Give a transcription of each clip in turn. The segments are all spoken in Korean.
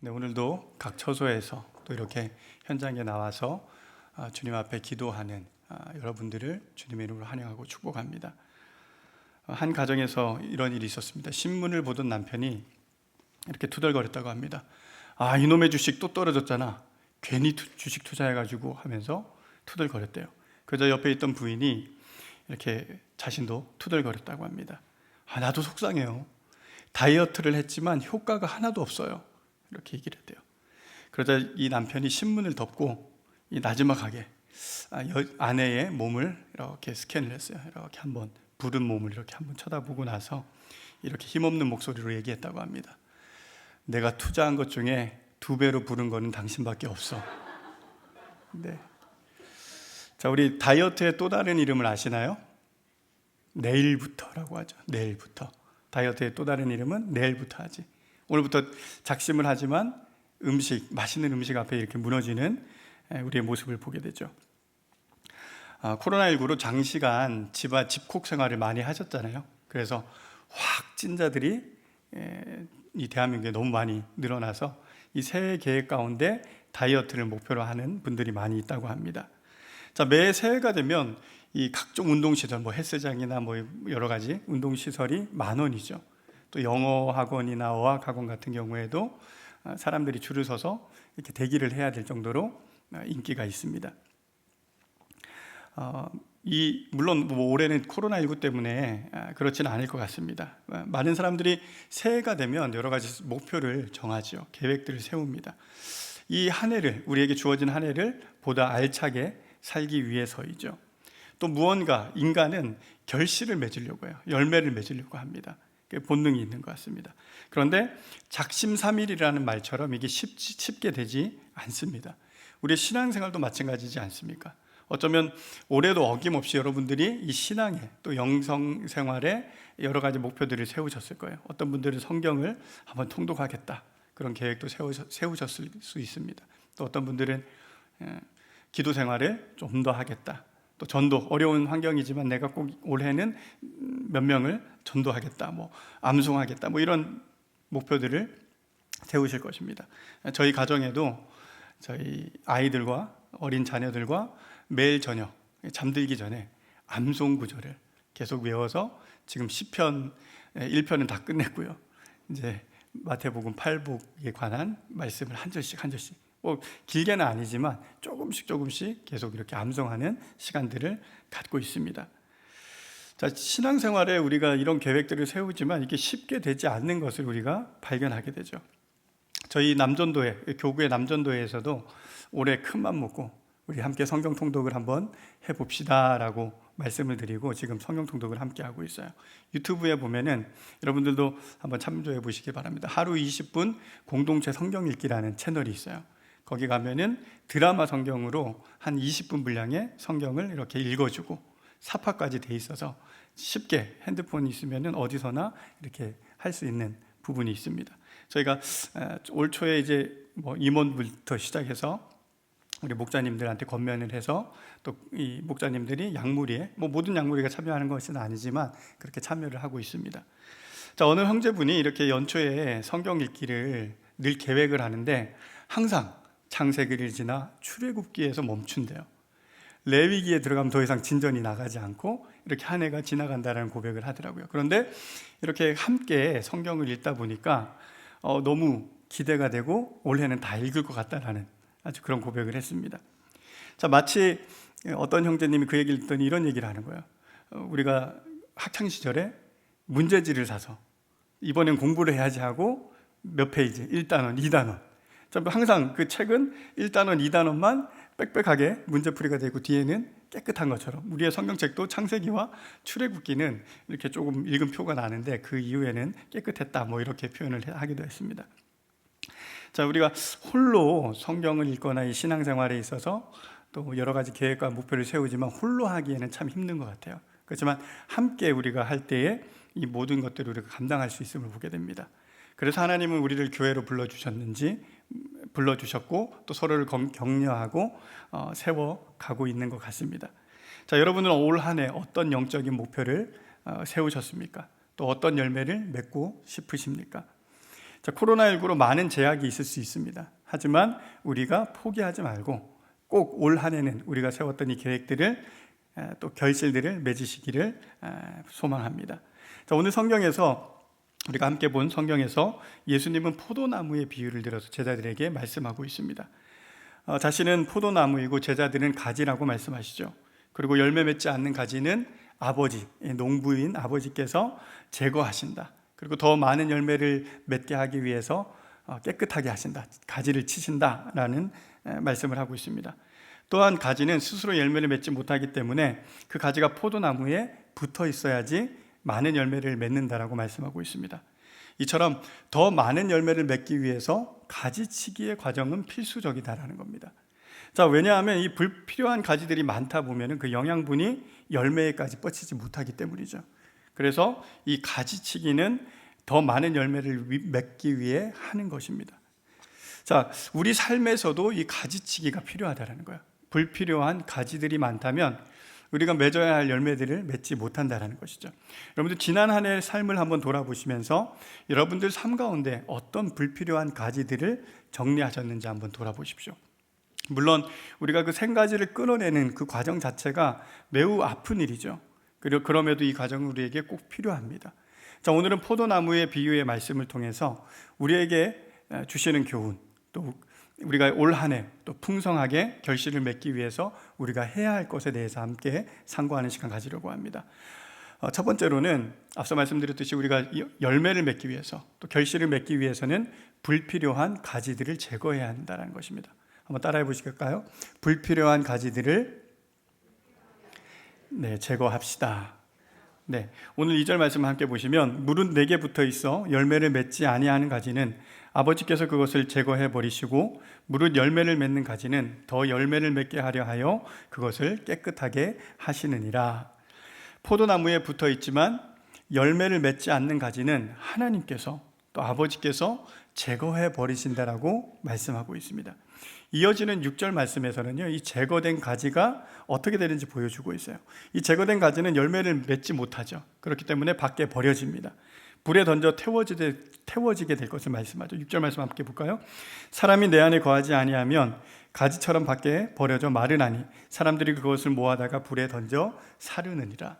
네, 오늘도 각 처소에서 또 이렇게 현장에 나와서 주님 앞에 기도하는 여러분들을 주님의 이름으로 환영하고 축복합니다. 한 가정에서 이런 일이 있었습니다. 신문을 보던 남편이 이렇게 투덜거렸다고 합니다. 이놈의 주식 또 떨어졌잖아. 괜히 주식 투자해가지고 하면서 투덜거렸대요. 그저 옆에 있던 부인이 이렇게 자신도 투덜거렸다고 합니다. 나도 속상해요. 다이어트를 했지만 효과가 하나도 없어요. 이렇게 얘기를 했대요. 그러자 이 남편이 신문을 덮고 이 나지막하게 아내의 몸을 이렇게 스캔을 했어요. 이렇게 한번 부른 몸을 이렇게 한번 쳐다보고 나서 이렇게 힘없는 목소리로 얘기했다고 합니다. 내가 투자한 것 중에 2배로 부른 거는 당신밖에 없어. 네. 자, 우리 다이어트의 또 다른 이름을 아시나요? 내일부터라고 하죠. 내일부터. 다이어트의 또 다른 이름은 내일부터 하지. 오늘부터 작심을 하지만 맛있는 음식 앞에 이렇게 무너지는 우리의 모습을 보게 되죠. 코로나19로 장시간 집콕 생활을 많이 하셨잖아요. 그래서 확진자들이 이 대한민국에 너무 많이 늘어나서 이 새해 계획 가운데 다이어트를 목표로 하는 분들이 많이 있다고 합니다. 자, 매 새해가 되면 이 각종 운동시설, 헬스장이나 여러 가지 운동시설이 10,000원이죠. 또 영어 학원이나 어학 학원 같은 경우에도 사람들이 줄을 서서 이렇게 대기를 해야 될 정도로 인기가 있습니다. 물론 올해는 코로나19 때문에 그렇지는 않을 것 같습니다. 많은 사람들이 새해가 되면 여러 가지 목표를 정하죠. 계획들을 세웁니다. 이 한 해를, 우리에게 주어진 한 해를 보다 알차게 살기 위해서이죠. 또 무언가 인간은 결실을 맺으려고 해요. 열매를 맺으려고 합니다. 본능이 있는 것 같습니다. 그런데 작심삼일이라는 말처럼 이게 쉽게 되지 않습니다. 우리의 신앙생활도 마찬가지지 않습니까? 어쩌면 올해도 어김없이 여러분들이 이 신앙에 또 영성생활에 여러 가지 목표들을 세우셨을 거예요. 어떤 분들은 성경을 한번 통독하겠다, 그런 계획도 세우셨을 수 있습니다. 또 어떤 분들은 기도생활을 좀 더 하겠다, 또 전도, 어려운 환경이지만 내가 꼭 올해는 몇 명을 전도하겠다, 암송하겠다, 이런 목표들을 세우실 것입니다. 저희 가정에도 저희 아이들과 어린 자녀들과 매일 저녁 잠들기 전에 암송 구절을 계속 외워서 지금 시편 1편은 다 끝냈고요. 이제 마태복음 8복에 관한 말씀을 한 절씩 길게는 아니지만 조금씩 계속 이렇게 암송하는 시간들을 갖고 있습니다. 자, 신앙생활에 우리가 이런 계획들을 세우지만 이게 쉽게 되지 않는 것을 우리가 발견하게 되죠. 저희 교구의 남전도회에서도 올해 큰맘 먹고 우리 함께 성경 통독을 한번 해봅시다 라고 말씀을 드리고 지금 성경 통독을 함께 하고 있어요. 유튜브에 보면은 여러분들도 한번 참조해 보시기 바랍니다. 하루 20분 공동체 성경 읽기라는 채널이 있어요. 거기 가면은 드라마 성경으로 한 20분 분량의 성경을 이렇게 읽어주고 사파까지 돼 있어서 쉽게 핸드폰이 있으면은 어디서나 이렇게 할 수 있는 부분이 있습니다. 저희가 올 초에 이제 임원부터 시작해서 우리 목자님들한테 권면을 해서 또 이 목자님들이 양무리에 모든 양무리가 참여하는 것은 아니지만 그렇게 참여를 하고 있습니다. 자, 어느 형제분이 이렇게 연초에 성경 읽기를 늘 계획을 하는데 항상 창세기를 지나 출애굽기에서 멈춘대요. 레위기에 들어가면 더 이상 진전이 나가지 않고 이렇게 한 해가 지나간다는 고백을 하더라고요. 그런데 이렇게 함께 성경을 읽다 보니까 너무 기대가 되고 올해는 다 읽을 것 같다라는 아주 그런 고백을 했습니다. 자, 마치 어떤 형제님이 그 얘기를 듣더니 이런 얘기를 하는 거예요. 우리가 학창시절에 문제지를 사서 이번엔 공부를 해야지 하고 몇 페이지, 1단원, 2단원, 항상 그 책은 1단원, 2단원만 빽빽하게 문제풀이가 되고 뒤에는 깨끗한 것처럼 우리의 성경책도 창세기와 출애굽기는 이렇게 조금 읽은 표가 나는데 그 이후에는 깨끗했다, 이렇게 표현을 하기도 했습니다. 자, 우리가 홀로 성경을 읽거나 이 신앙생활에 있어서 또 여러 가지 계획과 목표를 세우지만 홀로 하기에는 참 힘든 것 같아요. 그렇지만 함께 우리가 할 때에 이 모든 것들을 우리가 감당할 수 있음을 보게 됩니다. 그래서 하나님은 우리를 교회로 불러주셨고 또 서로를 격려하고 세워가고 있는 것 같습니다. 자, 여러분은 올 한 해 어떤 영적인 목표를 세우셨습니까? 또 어떤 열매를 맺고 싶으십니까? 자, 코로나19로 많은 제약이 있을 수 있습니다. 하지만 우리가 포기하지 말고 꼭 올 한 해는 우리가 세웠던 이 계획들을 또 결실들을 맺으시기를 소망합니다. 자, 오늘 성경에서 우리가 함께 본 성경에서 예수님은 포도나무의 비유를 들어서 제자들에게 말씀하고 있습니다. 자신은 포도나무이고 제자들은 가지라고 말씀하시죠. 그리고 열매 맺지 않는 가지는 아버지, 농부인 아버지께서 제거하신다. 그리고 더 많은 열매를 맺게 하기 위해서 깨끗하게 하신다. 가지를 치신다라는 말씀을 하고 있습니다. 또한 가지는 스스로 열매를 맺지 못하기 때문에 그 가지가 포도나무에 붙어 있어야지 많은 열매를 맺는다라고 말씀하고 있습니다. 이처럼 더 많은 열매를 맺기 위해서 가지치기의 과정은 필수적이다라는 겁니다. 자, 왜냐하면 이 불필요한 가지들이 많다 보면 그 영양분이 열매에까지 뻗치지 못하기 때문이죠. 그래서 이 가지치기는 더 많은 열매를 맺기 위해 하는 것입니다. 자, 우리 삶에서도 이 가지치기가 필요하다는 거예요. 불필요한 가지들이 많다면 우리가 맺어야 할 열매들을 맺지 못한다는 것이죠. 여러분들 지난 한 해의 삶을 한번 돌아보시면서 여러분들 삶 가운데 어떤 불필요한 가지들을 정리하셨는지 한번 돌아보십시오. 물론 우리가 그 생가지를 끊어내는 그 과정 자체가 매우 아픈 일이죠. 그리고 그럼에도 이 과정은 우리에게 꼭 필요합니다. 자, 오늘은 포도나무의 비유의 말씀을 통해서 우리에게 주시는 교훈, 또 우리가 올 한 해 또 풍성하게 결실을 맺기 위해서 우리가 해야 할 것에 대해서 함께 상고하는 시간 가지려고 합니다. 첫 번째로는 앞서 말씀드렸듯이 우리가 열매를 맺기 위해서 또 결실을 맺기 위해서는 불필요한 가지들을 제거해야 한다는 것입니다. 한번 따라해 보실까요? 불필요한 가지들을 제거합시다. 네, 오늘 2절 말씀 함께 보시면 무릇 내게 붙어 있어 열매를 맺지 아니하는 가지는 아버지께서 그것을 제거해 버리시고 무릇 열매를 맺는 가지는 더 열매를 맺게 하려 하여 그것을 깨끗하게 하시느니라. 포도나무에 붙어 있지만 열매를 맺지 않는 가지는 하나님께서 또 아버지께서 제거해 버리신다라고 말씀하고 있습니다. 이어지는 6절 말씀에서는요, 이 제거된 가지가 어떻게 되는지 보여주고 있어요. 이 제거된 가지는 열매를 맺지 못하죠. 그렇기 때문에 밖에 버려집니다. 불에 던져 태워지게 될 것을 말씀하죠. 6절 말씀 함께 볼까요? 사람이 내 안에 거하지 아니하면 가지처럼 밖에 버려져 마르나니 사람들이 그것을 모아다가 불에 던져 사르느니라.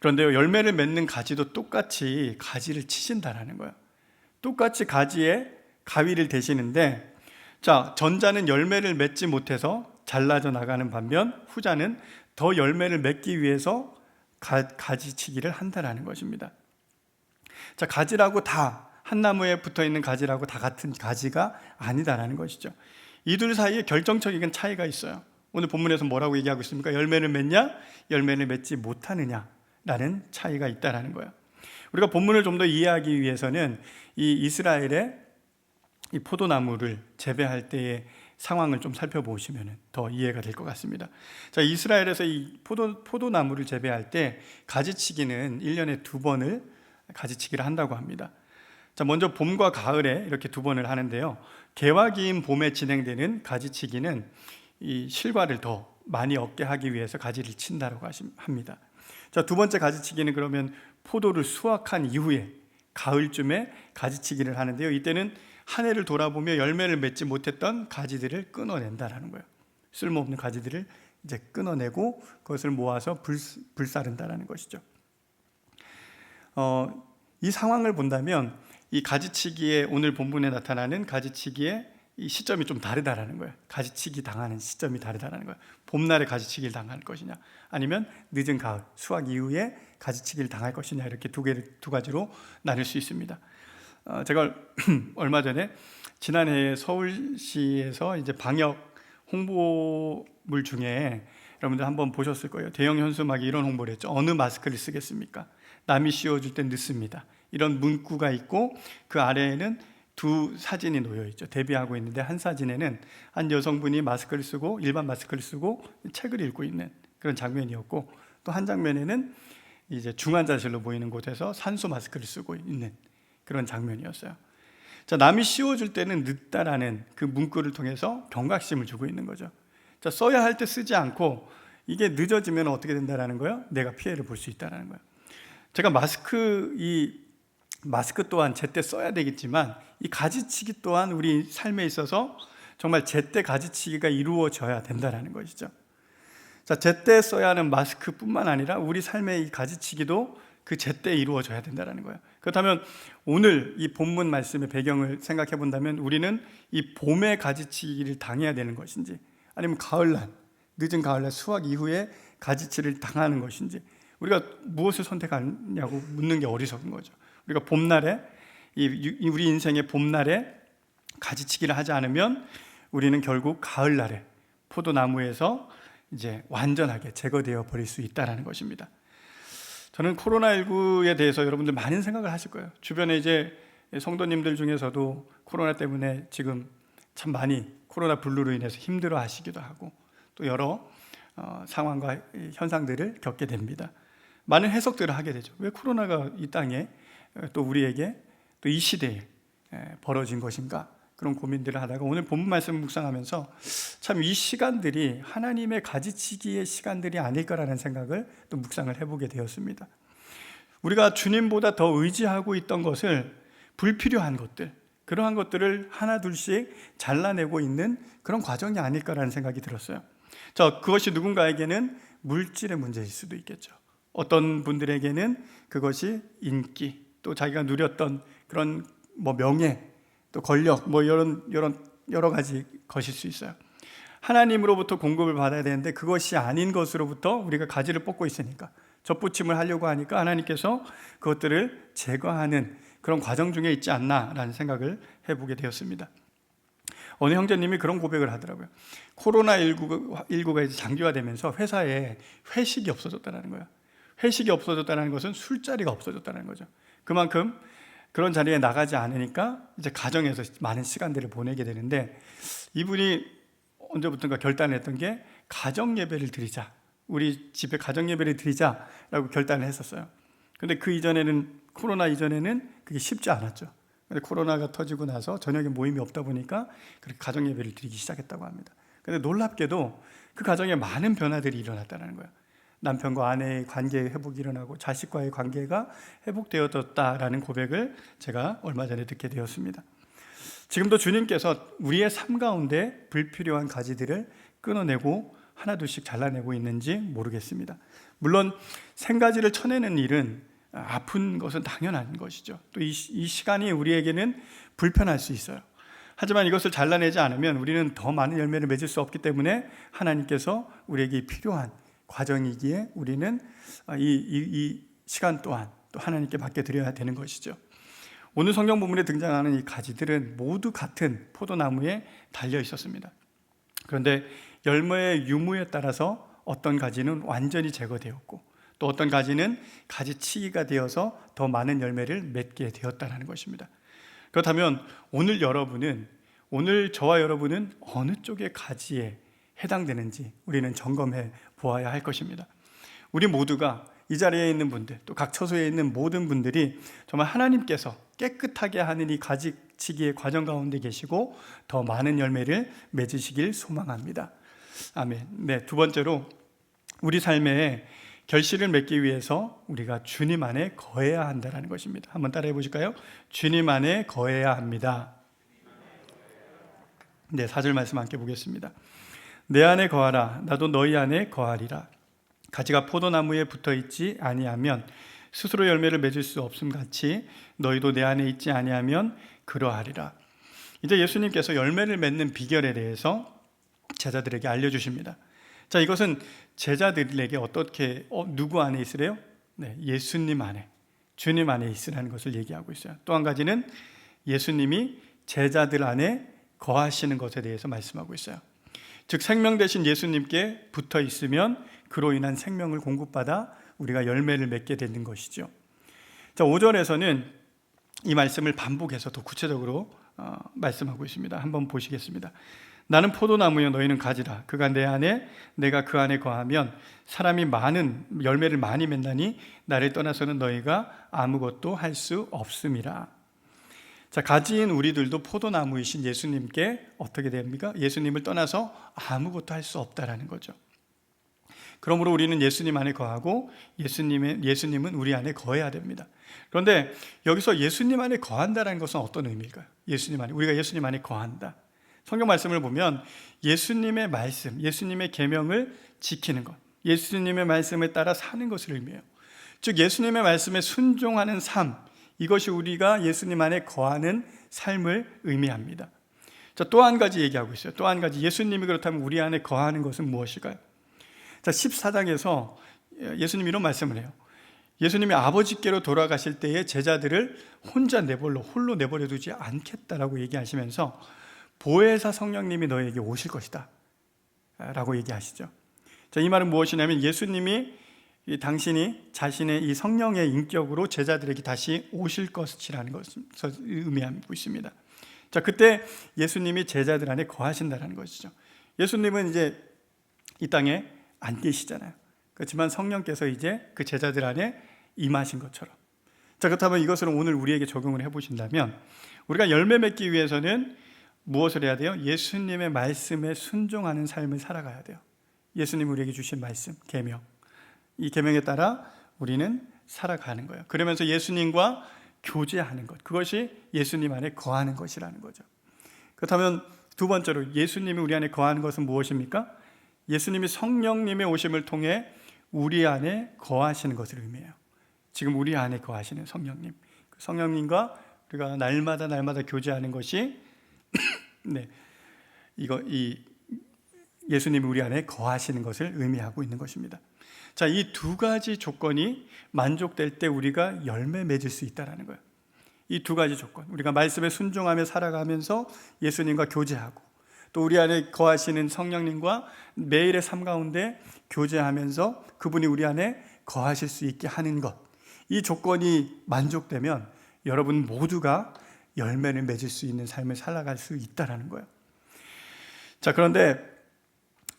그런데요, 열매를 맺는 가지도 똑같이 가지를 치신다라는 거예요. 똑같이 가지에 가위를 대시는데, 자, 전자는 열매를 맺지 못해서 잘라져 나가는 반면 후자는 더 열매를 맺기 위해서 가지치기를 한다라는 것입니다. 자, 가지라고 다 한 나무에 붙어 있는 가지라고 다 같은 가지가 아니다라는 것이죠. 이 둘 사이에 결정적인 차이가 있어요. 오늘 본문에서 뭐라고 얘기하고 있습니까? 열매를 맺냐, 열매를 맺지 못하느냐라는 차이가 있다라는 거예요. 우리가 본문을 좀 더 이해하기 위해서는 이 이스라엘의 이 포도나무를 재배할 때의 상황을 좀 살펴보시면 더 이해가 될 것 같습니다. 자, 이스라엘에서 이 포도나무를 재배할 때 가지치기는 1년에 2번을 가지치기를 한다고 합니다. 자, 먼저 봄과 가을에 이렇게 2번을 하는데요. 개화기인 봄에 진행되는 가지치기는 이 실과를 더 많이 얻게 하기 위해서 가지를 친다고 합니다. 자, 두 번째 가지치기는 그러면 포도를 수확한 이후에 가을쯤에 가지치기를 하는데요. 이때는 한 해를 돌아보며 열매를 맺지 못했던 가지들을 끊어낸다라는 거예요. 쓸모없는 가지들을 이제 끊어내고 그것을 모아서 불사른다라는 것이죠. 이 상황을 본다면 이 가지치기의 오늘 본문에 나타나는 가지치기의 이 시점이 좀 다르다라는 거예요. 가지치기 당하는 시점이 다르다라는 거예요. 봄날에 가지치기를 당할 것이냐, 아니면 늦은 가을 수확 이후에 가지치기를 당할 것이냐, 이렇게 두 가지로 나눌 수 있습니다. 제가 얼마 전에 지난해 서울시에서 이제 방역 홍보물 중에 여러분들 한번 보셨을 거예요. 대형 현수막이 이런 홍보를 했죠. 어느 마스크를 쓰겠습니까? 남이 씌워줄 땐 늦습니다. 이런 문구가 있고 그 아래에는 두 사진이 놓여 있죠. 대비하고 있는데 한 사진에는 한 여성분이 마스크를 쓰고 일반 마스크를 쓰고 책을 읽고 있는 그런 장면이었고, 또 한 장면에는 이제 중환자실로 보이는 곳에서 산소 마스크를 쓰고 있는 그런 장면이었어요. 자, 남이 씌워줄 때는 늦다라는 그 문구를 통해서 경각심을 주고 있는 거죠. 자, 써야 할 때 쓰지 않고 이게 늦어지면 어떻게 된다라는 거예요? 내가 피해를 볼 수 있다라는 거예요. 제가 마스크 이 마스크 또한 제때 써야 되겠지만 이 가지치기 또한 우리 삶에 있어서 정말 제때 가지치기가 이루어져야 된다는 것이죠. 자, 제때 써야 하는 마스크뿐만 아니라 우리 삶의 이 가지치기도 그 제때 이루어져야 된다는 거예요. 그렇다면 오늘 이 본문 말씀의 배경을 생각해 본다면 우리는 이 봄의 가지치기를 당해야 되는 것인지, 아니면 가을날, 늦은 가을날 수확 이후에 가지치기를 당하는 것인지, 우리가 무엇을 선택하냐고 묻는 게 어리석은 거죠. 우리가 봄날에, 우리 인생의 봄날에 가지치기를 하지 않으면 우리는 결국 가을날에 포도나무에서 이제 완전하게 제거되어 버릴 수 있다는 것입니다. 저는 코로나19에 대해서 여러분들 많은 생각을 하실 거예요. 주변에 이제 성도님들 중에서도 코로나 때문에 지금 참 많이 코로나 블루로 인해서 힘들어 하시기도 하고 또 여러 상황과 현상들을 겪게 됩니다. 많은 해석들을 하게 되죠. 왜 코로나가 이 땅에 또 우리에게 또 이 시대에 벌어진 것인가, 그런 고민들을 하다가 오늘 본문 말씀 묵상하면서 참 이 시간들이 하나님의 가지치기의 시간들이 아닐까라는 생각을 또 묵상을 해보게 되었습니다. 우리가 주님보다 더 의지하고 있던 것을, 불필요한 것들, 그러한 것들을 하나 둘씩 잘라내고 있는 그런 과정이 아닐까라는 생각이 들었어요. 자, 그것이 누군가에게는 물질의 문제일 수도 있겠죠. 어떤 분들에게는 그것이 인기, 또 자기가 누렸던 그런 명예, 또 권력, 이런 여러 가지 것일 수 있어요. 하나님으로부터 공급을 받아야 되는데 그것이 아닌 것으로부터 우리가 가지를 뽑고 있으니까, 접붙임을 하려고 하니까 하나님께서 그것들을 제거하는 그런 과정 중에 있지 않나라는 생각을 해보게 되었습니다. 어느 형제님이 그런 고백을 하더라고요. 코로나19가 이제 장기화되면서 회사에 회식이 없어졌다는 거예요. 회식이 없어졌다는 것은 술자리가 없어졌다는 거죠. 그만큼 그런 자리에 나가지 않으니까 이제 가정에서 많은 시간들을 보내게 되는데, 이분이 언제부턴가 결단했던 게 가정 예배를 드리자, 우리 집에 가정 예배를 드리자라고 결단을 했었어요. 근데 그 이전에는, 코로나 이전에는 그게 쉽지 않았죠. 근데 코로나가 터지고 나서 저녁에 모임이 없다 보니까 그렇게 가정 예배를 드리기 시작했다고 합니다. 근데 놀랍게도 그 가정에 많은 변화들이 일어났다는 거예요. 남편과 아내의 관계 회복이 일어나고 자식과의 관계가 회복되어졌다라는 고백을 제가 얼마 전에 듣게 되었습니다. 지금도 주님께서 우리의 삶 가운데 불필요한 가지들을 끊어내고 하나둘씩 잘라내고 있는지 모르겠습니다. 물론 생가지를 쳐내는 일은 아픈 것은 당연한 것이죠. 또 이 시간이 우리에게는 불편할 수 있어요. 하지만 이것을 잘라내지 않으면 우리는 더 많은 열매를 맺을 수 없기 때문에 하나님께서 우리에게 필요한 과정이기에 우리는 이 시간 또한 또 하나님께 맡겨드려야 되는 것이죠. 오늘 성경 본문에 등장하는 이 가지들은 모두 같은 포도나무에 달려 있었습니다. 그런데 열매의 유무에 따라서 어떤 가지는 완전히 제거되었고 또 어떤 가지는 가지치기가 되어서 더 많은 열매를 맺게 되었다는 것입니다. 그렇다면 오늘 저와 여러분은 어느 쪽의 가지에 해당되는지 우리는 점검해 보아야 할 것입니다. 우리 모두가, 이 자리에 있는 분들, 또 각 처소에 있는 모든 분들이 정말 하나님께서 깨끗하게 하는 이 가지치기의 과정 가운데 계시고 더 많은 열매를 맺으시길 소망합니다. 아멘. 네, 두 번째로 우리 삶에 결실을 맺기 위해서 우리가 주님 안에 거해야 한다는 것입니다. 한번 따라해 보실까요? 주님 안에 거해야 합니다. 네, 4절 말씀 함께 보겠습니다. 내 안에 거하라, 나도 너희 안에 거하리라. 가지가 포도나무에 붙어있지 아니하면 스스로 열매를 맺을 수 없음같이 너희도 내 안에 있지 아니하면 그러하리라. 이제 예수님께서 열매를 맺는 비결에 대해서 제자들에게 알려주십니다. 자, 이것은 제자들에게 어떻게 누구 안에 있으래요? 네, 예수님 안에, 주님 안에 있으라는 것을 얘기하고 있어요. 또 한 가지는 예수님이 제자들 안에 거하시는 것에 대해서 말씀하고 있어요. 즉 생명 되신 예수님께 붙어 있으면 그로 인한 생명을 공급받아 우리가 열매를 맺게 되는 것이죠. 자, 5절에서는 이 말씀을 반복해서 더 구체적으로 말씀하고 있습니다. 한번 보시겠습니다. 나는 포도나무여 너희는 가지라. 그가 내 안에 내가 그 안에 거하면 사람이 많은 열매를 많이 맺나니 나를 떠나서는 너희가 아무것도 할 수 없음이라. 자, 가지인 우리들도 포도나무이신 예수님께 어떻게 됩니까? 예수님을 떠나서 아무것도 할 수 없다라는 거죠. 그러므로 우리는 예수님 안에 거하고 예수님은 우리 안에 거해야 됩니다. 그런데 여기서 예수님 안에 거한다는 것은 어떤 의미일까요? 우리가 예수님 안에 거한다. 성경 말씀을 보면 예수님의 말씀, 예수님의 계명을 지키는 것, 예수님의 말씀에 따라 사는 것을 의미해요. 즉 예수님의 말씀에 순종하는 삶, 이것이 우리가 예수님 안에 거하는 삶을 의미합니다. 자, 또 한 가지 얘기하고 있어요. 또 한 가지, 예수님이 그렇다면 우리 안에 거하는 것은 무엇일까요? 자, 14장에서 예수님이 이런 말씀을 해요. 예수님이 아버지께로 돌아가실 때에 제자들을 홀로 내버려 두지 않겠다라고 얘기하시면서 보혜사 성령님이 너에게 오실 것이다 라고 얘기하시죠. 자, 이 말은 무엇이냐면 예수님이 당신이 자신의 이 성령의 인격으로 제자들에게 다시 오실 것이라는 것을 의미하고 있습니다. 자, 그때 예수님이 제자들 안에 거하신다는 것이죠. 예수님은 이제 이 땅에 안 계시잖아요. 그렇지만 성령께서 이제 그 제자들 안에 임하신 것처럼. 자, 그렇다면 이것을 오늘 우리에게 적용을 해보신다면 우리가 열매 맺기 위해서는 무엇을 해야 돼요? 예수님의 말씀에 순종하는 삶을 살아가야 돼요. 예수님 우리에게 주신 말씀, 계명, 이 계명에 따라 우리는 살아가는 거예요. 그러면서 예수님과 교제하는 것, 그것이 예수님 안에 거하는 것이라는 거죠. 그렇다면 두 번째로 예수님이 우리 안에 거하는 것은 무엇입니까? 예수님이 성령님의 오심을 통해 우리 안에 거하시는 것을 의미해요. 지금 우리 안에 거하시는 성령님, 성령님과 우리가 날마다 교제하는 것이 예수님이 우리 안에 거하시는 것을 의미하고 있는 것입니다. 자, 이 두 가지 조건이 만족될 때 우리가 열매 맺을 수 있다는 거예요. 이 두 가지 조건, 우리가 말씀에 순종하며 살아가면서 예수님과 교제하고 또 우리 안에 거하시는 성령님과 매일의 삶 가운데 교제하면서 그분이 우리 안에 거하실 수 있게 하는 것, 이 조건이 만족되면 여러분 모두가 열매를 맺을 수 있는 삶을 살아갈 수 있다는 거예요. 자, 그런데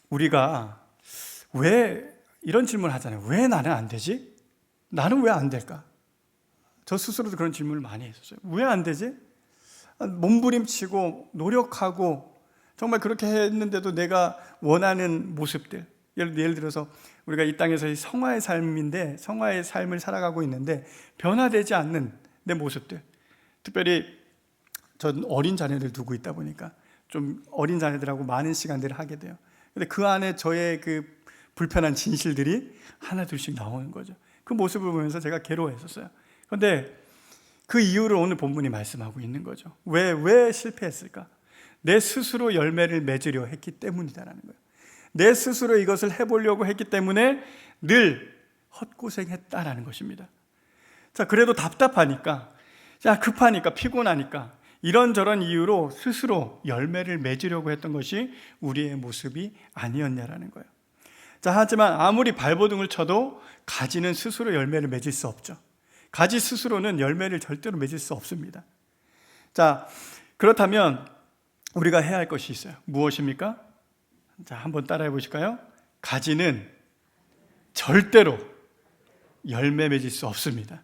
우리가 왜 이런 질문을 하잖아요. 왜 나는 안 되지? 나는 왜 안 될까? 저 스스로도 그런 질문을 많이 했었어요. 왜 안 되지? 몸부림치고 노력하고 정말 그렇게 했는데도 내가 원하는 모습들, 예를 들어서 우리가 이 땅에서의 성화의 삶인데 성화의 삶을 살아가고 있는데 변화되지 않는 내 모습들, 특별히 전 어린 자녀들 두고 있다 보니까 좀 어린 자녀들하고 많은 시간들을 하게 돼요. 근데 그 안에 저의 그 불편한 진실들이 하나 둘씩 나오는 거죠. 그 모습을 보면서 제가 괴로워했었어요. 그런데 그 이유를 오늘 본문이 말씀하고 있는 거죠. 왜 실패했을까? 내 스스로 열매를 맺으려 했기 때문이다라는 거예요. 내 스스로 이것을 해보려고 했기 때문에 늘 헛고생했다라는 것입니다. 자, 그래도 답답하니까, 자, 급하니까, 피곤하니까 이런저런 이유로 스스로 열매를 맺으려고 했던 것이 우리의 모습이 아니었냐라는 거예요. 자, 하지만 아무리 발버둥을 쳐도 가지는 스스로 열매를 맺을 수 없죠. 가지 스스로는 열매를 절대로 맺을 수 없습니다. 자, 그렇다면 우리가 해야 할 것이 있어요. 무엇입니까? 자, 한번 따라해 보실까요? 가지는 절대로 열매 맺을 수 없습니다.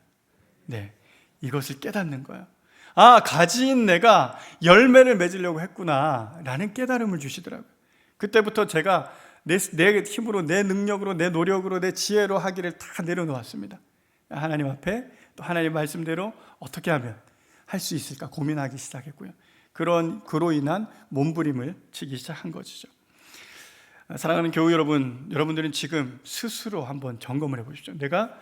네, 이것을 깨닫는 거예요. 아, 가지인 내가 열매를 맺으려고 했구나 라는 깨달음을 주시더라고요. 그때부터 제가 내 힘으로, 내 능력으로, 내 노력으로, 내 지혜로 하기를 다 내려놓았습니다. 하나님 앞에 또 하나님 말씀대로 어떻게 하면 할 수 있을까 고민하기 시작했고요. 그로 인한 몸부림을 치기 시작한 것이죠. 사랑하는 교우 여러분들은 지금 스스로 한번 점검을 해보십시오. 내가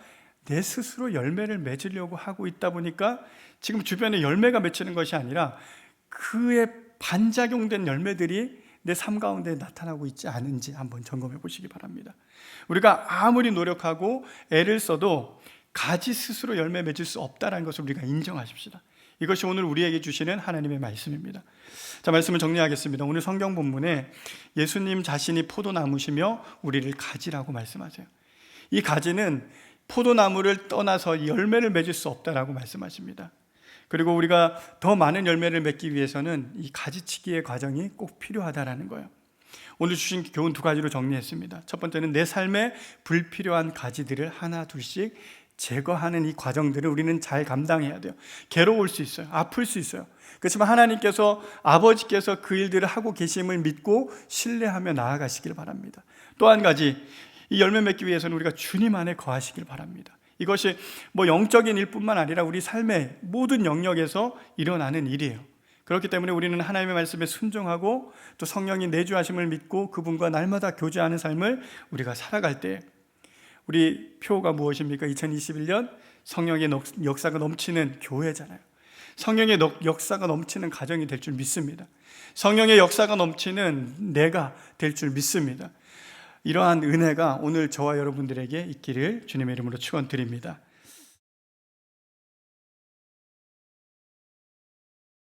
내 스스로 열매를 맺으려고 하고 있다 보니까 지금 주변에 열매가 맺히는 것이 아니라 그의 반작용된 열매들이 내 삶 가운데 나타나고 있지 않은지 한번 점검해 보시기 바랍니다. 우리가 아무리 노력하고 애를 써도 가지 스스로 열매 맺을 수 없다는 것을 우리가 인정하십시다. 이것이 오늘 우리에게 주시는 하나님의 말씀입니다. 자, 말씀을 정리하겠습니다. 오늘 성경 본문에 예수님 자신이 포도나무시며 우리를 가지라고 말씀하세요. 이 가지는 포도나무를 떠나서 열매를 맺을 수 없다라고 말씀하십니다. 그리고 우리가 더 많은 열매를 맺기 위해서는 이 가지치기의 과정이 꼭 필요하다라는 거예요. 오늘 주신 교훈 두 가지로 정리했습니다. 첫 번째는 내 삶에 불필요한 가지들을 하나 둘씩 제거하는 이 과정들을 우리는 잘 감당해야 돼요. 괴로울 수 있어요. 아플 수 있어요. 그렇지만 하나님께서, 아버지께서 그 일들을 하고 계심을 믿고 신뢰하며 나아가시길 바랍니다. 또 한 가지, 이 열매 맺기 위해서는 우리가 주님 안에 거하시길 바랍니다. 이것이 뭐 영적인 일뿐만 아니라 우리 삶의 모든 영역에서 일어나는 일이에요. 그렇기 때문에 우리는 하나님의 말씀에 순종하고 또 성령이 내주하심을 믿고 그분과 날마다 교제하는 삶을 우리가 살아갈 때, 우리 표가 무엇입니까? 2021년 성령의 역사가 넘치는 교회잖아요. 성령의 역사가 넘치는 가정이 될 줄 믿습니다. 성령의 역사가 넘치는 내가 될 줄 믿습니다. 이러한 은혜가 오늘 저와 여러분들에게 있기를 주님의 이름으로 축원드립니다.